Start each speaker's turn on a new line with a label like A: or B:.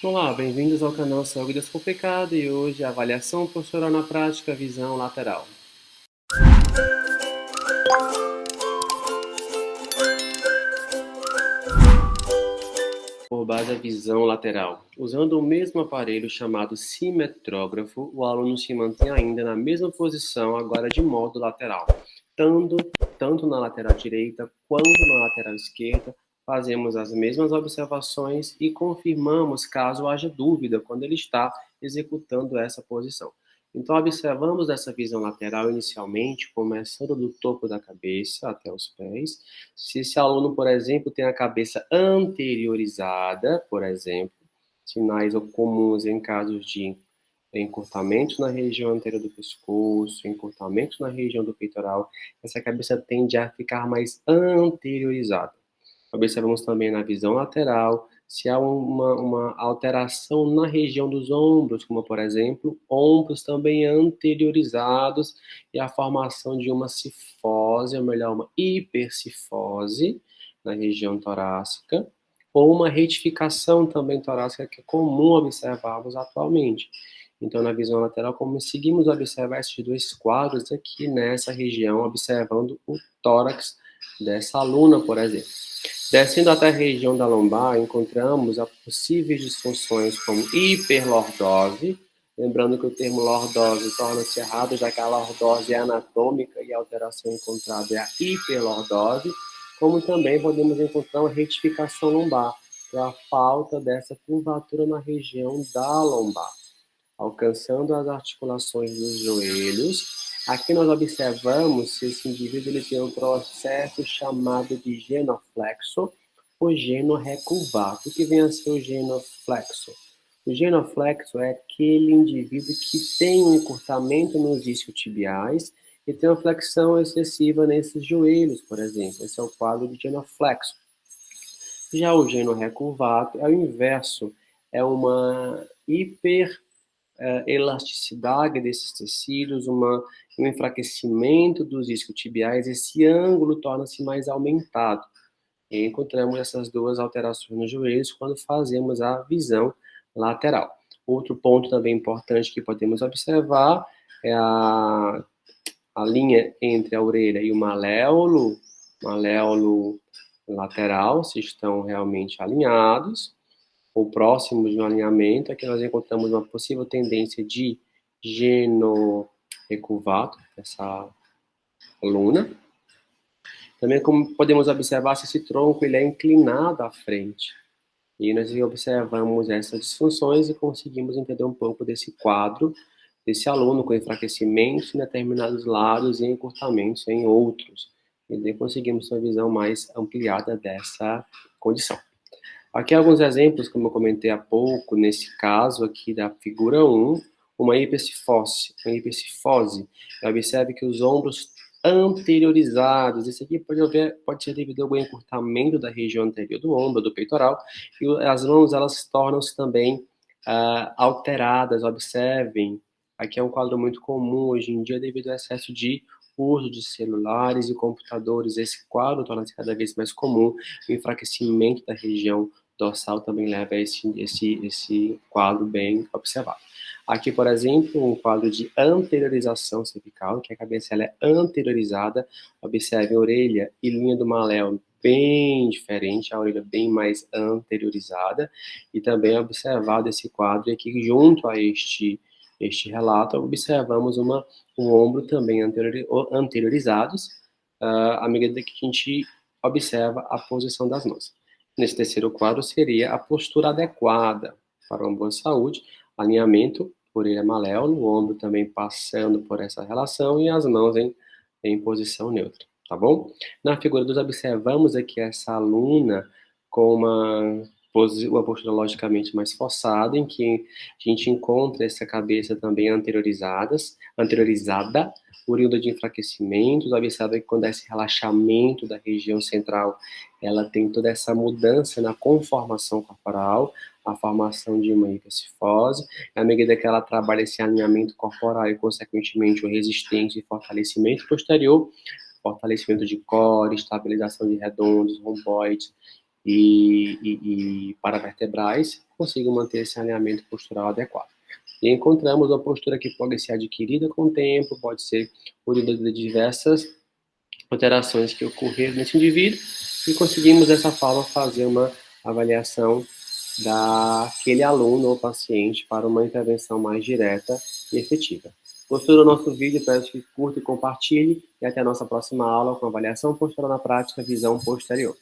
A: Olá, bem-vindos ao canal Saúde Descomplicada e hoje a avaliação postural na prática, visão lateral. Por base da visão lateral. Usando o mesmo aparelho chamado simetrógrafo, o aluno se mantém ainda na mesma posição, agora de modo lateral. Tanto na lateral direita quanto na lateral esquerda, fazemos as mesmas observações e confirmamos caso haja dúvida quando ele está executando essa posição. Então, observamos essa visão lateral inicialmente, começando do topo da cabeça até os pés. Se esse aluno, por exemplo, tem a cabeça anteriorizada, por exemplo, sinais comuns em casos de encurtamento na região anterior do pescoço, encurtamento na região do peitoral, essa cabeça tende a ficar mais anteriorizada. Observamos também na visão lateral se há uma alteração na região dos ombros, como por exemplo, ombros também anteriorizados e a formação de uma cifose, ou melhor, uma hipercifose na região torácica, ou uma retificação também torácica que é comum observarmos atualmente. Então, na visão lateral, conseguimos observar esses dois quadros aqui nessa região, observando o tórax dessa aluna, por exemplo. Descendo até a região da lombar, encontramos as possíveis disfunções como hiperlordose, lembrando que o termo lordose torna-se errado, já que a lordose é anatômica e a alteração encontrada é a hiperlordose, como também podemos encontrar uma retificação lombar, que é a falta dessa curvatura na região da lombar, alcançando as articulações dos joelhos. Aqui nós observamos se esse indivíduo ele tem um processo chamado de genoflexo ou genorrecurvato. O que vem a ser o genoflexo? O genoflexo é aquele indivíduo que tem um encurtamento nos isquiotibiais e tem uma flexão excessiva nesses joelhos, por exemplo. Esse é o quadro de genoflexo. Já o genorrecurvato é o inverso, é uma elasticidade desses tecidos, um enfraquecimento dos isquiotibiais, esse ângulo torna-se mais aumentado. E encontramos essas duas alterações nos joelhos quando fazemos a visão lateral. Outro ponto também importante que podemos observar é a linha entre a orelha e o maléolo lateral, se estão realmente alinhados ou próximos de um alinhamento, é que nós encontramos uma possível tendência de genorrecurvato, essa coluna. Também como podemos observar se esse tronco ele é inclinado à frente. E nós observamos essas disfunções e conseguimos entender um pouco desse quadro, desse aluno com enfraquecimentos em determinados lados e encurtamentos em outros. E daí conseguimos uma visão mais ampliada dessa condição. Aqui alguns exemplos, como eu comentei há pouco, nesse caso aqui da figura 1, uma hipercifose. Observe que os ombros anteriorizados, isso aqui pode ser devido a algum encurtamento da região anterior do ombro, do peitoral, e as mãos elas tornam-se também alteradas, observem, aqui é um quadro muito comum hoje em dia devido ao excesso de uso de celulares e computadores, esse quadro torna-se cada vez mais comum, o enfraquecimento da região dorsal também leva a esse quadro bem observado. Aqui, por exemplo, um quadro de anteriorização cervical, que a cabeça ela é anteriorizada, observe a orelha e linha do maléolo bem diferente, a orelha bem mais anteriorizada, e também é observado esse quadro aqui junto a este relato, observamos um ombro também anteriorizados, à medida que a gente observa a posição das mãos. Nesse terceiro quadro seria a postura adequada para uma boa saúde, alinhamento, orelha maléolo, o ombro também passando por essa relação e as mãos em posição neutra, tá bom? Na figura 2 observamos aqui essa aluna com uma postura logicamente mais forçada, em que a gente encontra essa cabeça também anteriorizada, oriunda de enfraquecimentos, observa que quando há esse relaxamento da região central, ela tem toda essa mudança na conformação corporal, a formação de uma hipercifose, à medida que ela trabalha esse alinhamento corporal e, consequentemente, o resistência e fortalecimento posterior, fortalecimento de core, estabilização de redondos, romboides e paravertebrais, consigam manter esse alinhamento postural adequado. E encontramos uma postura que pode ser adquirida com o tempo, pode ser oriunda de diversas alterações que ocorreram nesse indivíduo, e conseguimos dessa forma fazer uma avaliação daquele aluno ou paciente para uma intervenção mais direta e efetiva. Gostou do nosso vídeo? Peço que curta e compartilhe, e até a nossa próxima aula com avaliação postural na prática, visão posterior.